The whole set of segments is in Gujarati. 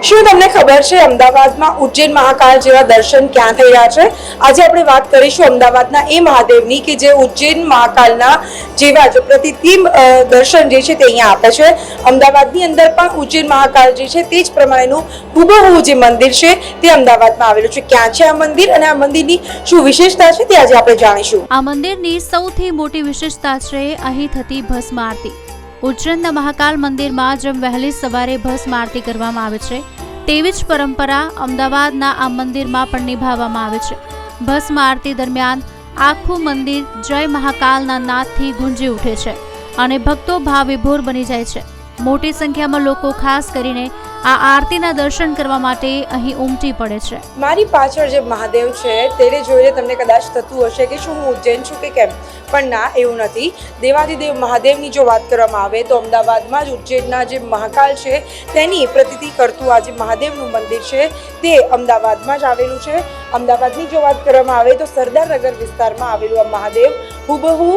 શું તમને ખબર છે અમદાવાદમાં ઉજ્જૈન મહાકાળ જેવા દર્શન ક્યાં થઈ રહ્યા છે? આજે આપણે વાત કરીશું અમદાવાદના એ મહાદેવની કે જે ઉજ્જૈન મહાકાળના જેવા જ પ્રતિબિંબ દર્શન જે છે તે અહીંયા આપે છે. અમદાવાદની અંદર પણ ઉજ્જૈન મહાકાળ જે છે તે જ પ્રમાણેનું હુબહુ જે મંદિર છે તે અમદાવાદમાં આવેલું છે. ક્યાં છે આ મંદિર અને આ મંદિરની શું વિશેષતા છે તે આજે આપણે જાણીશું. આ મંદિરની સૌથી મોટી વિશેષતા છે અહીં થતી ભસ્મ આરતી. ઉજ્જૈનના મહાકાલ મંદિરમાં જેમ વહેલી સવારે ભસ્મ આરતી કરવામાં આવે છે તેવી જ પરંપરા અમદાવાદના આ મંદિરમાં પણ નિભાવવામાં આવે છે. ભસ્મ આરતી દરમિયાન આખું મંદિર જય મહાકાલના નાદથી ગુંજી ઉઠે છે અને ભક્તો ભાવવિભોર બની જાય છે. મોટી સંખ્યામાં લોકો ખાસ કરીને આ આરતીના દર્શન કરવા માટે અહીં ઉમટી પડે છે. મારી પાછળ જે મહાદેવ છે તેને જોઈને તમને કદાચ થતું હશે કે શું હું ઉજ્જૈન છું કે કેમ, પણ ના, એવું નથી. દેવાધિદેવ મહાદેવની જો વાત કરવામાં આવે તો અમદાવાદમાં જ ઉજ્જૈનના જે મહાકાલ છે તેની પ્રતીતિ કરતું આ જે મહાદેવનું મંદિર છે તે અમદાવાદમાં જ આવેલું છે. અમદાવાદની જો વાત કરવામાં આવે તો સરદારનગર વિસ્તારમાં આવેલું આ મહાદેવ હુબહુ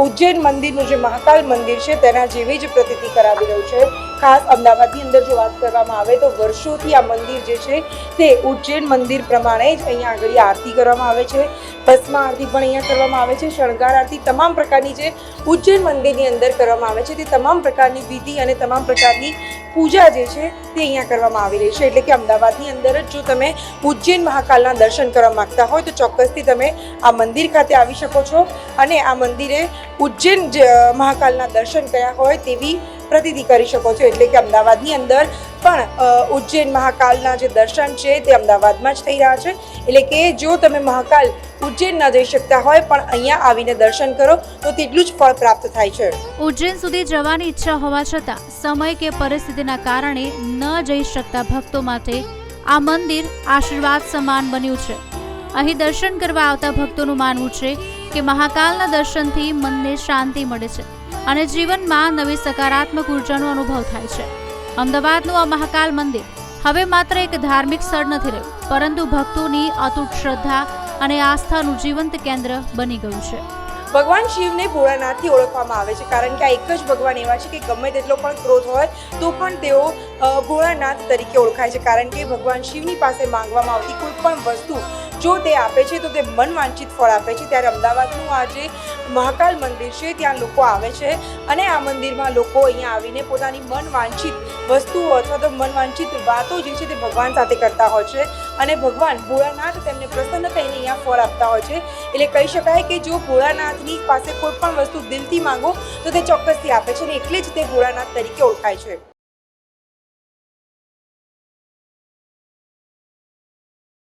ઉજ્જૈન મંદિરનું જે મહાકાલ મંદિર છે તેના જેવી જ પ્રતીતિ કરાવી રહ્યું છે. ખાસ અમદાવાદની અંદર જો વાત કરવામાં આવે તો વર્ષોથી આ મંદિર જે છે તે ઉજ્જૈન મંદિર પ્રમાણે જ અહીંયા આગળ આરતી કરવામાં આવે છે. ભસ્મ આરતી પણ અહીંયા કરવામાં આવે છે. શણગાર આરતી તમામ પ્રકારની જે ઉજ્જૈન મંદિરની અંદર કરવામાં આવે છે તે તમામ પ્રકારની વિધિ અને તમામ પ્રકારની પૂજા જે છે તે અહીંયા કરવામાં આવી રહી છે. એટલે કે અમદાવાદની અંદર જ જો તમે ઉજ્જૈન મહાકાલના દર્શન કરવા માંગતા હોય તો ચોક્કસથી તમે આ મંદિર ખાતે આવી શકો છો અને આ મંદિરે ઉજ્જૈન મહાકાલના દર્શન કર્યા હોય તેવી પ્રતીતિ કરી શકો છો. એટલે કે અમદાવાદની અંદર પણ ઉજ્જૈન મહાકાલના જે દર્શન છે તે અમદાવાદમાં જ થઈ રહ્યા છે. એટલે કે જો તમે મહાકાલ ઉજ્જૈન ન જઈ શકતા હોય પણ અહીંયા આવીને દર્શન કરો તો તેટલું જ ફળ પ્રાપ્ત થાય છે. ઉજ્જૈન સુધી જવાની ઈચ્છા હોવા છતાં સમય કે પરિસ્થિતિના કારણે ન જઈ શકતા ભક્તો માટે આ મંદિર આશીર્વાદ સમાન બન્યું છે. અહીં દર્શન કરવા આવતા ભક્તોનું માનવું છે કે મહાકાલના દર્શનથી મનને શાંતિ મળે છે અને જીવનમાં નવી સકારાત્મક ઉર્જાનો અનુભવ થાય છે. અમદાવાદનું આ મહાકાલ મંદિર હવે માત્ર એક ધાર્મિક સ્થળ નથી રહ્યું, પરંતુ ભક્તોની અતૂટ શ્રદ્ધા અને આસ્થાનું જીવંત કેન્દ્ર બની ગયું છે. ભગવાન શિવને ભોળાનાથથી ઓળખવામાં આવે છે કારણ કે આ એક જ ભગવાન એવા છે કે ગમે તેટલો પણ ક્રોધ હોય તો પણ તેઓ ભોળાનાથ તરીકે ઓળખાય છે. કારણ કે ભગવાન શિવની પાસે માંગવામાં આવતી કોઈ પણ વસ્તુ જો તે આપે છે તો તે મન વાંછિત ફળ આપે છે. ત્યારે અમદાવાદનું આ જે મહાકાલ મંદિર છે ત્યાં લોકો આવે છે અને આ મંદિરમાં લોકો અહીંયા આવીને પોતાની મન વાંછિત વસ્તુઓ અથવા તો મન વાંછિત વાતો જે છે તે ભગવાન સાથે કરતા હોય છે અને ભગવાન ભોળાનાથ તેમને પ્રસન્ન થઈને અહીંયા ફળ આપતા હોય છે. એટલે કહી શકાય કે જો ભોળાનાથની પાસે કોઈ પણ વસ્તુ દિલથી માંગો તો તે ચોક્કસથી આપે છે અને એટલે જ તે ભોળાનાથ તરીકે ઓળખાય છે.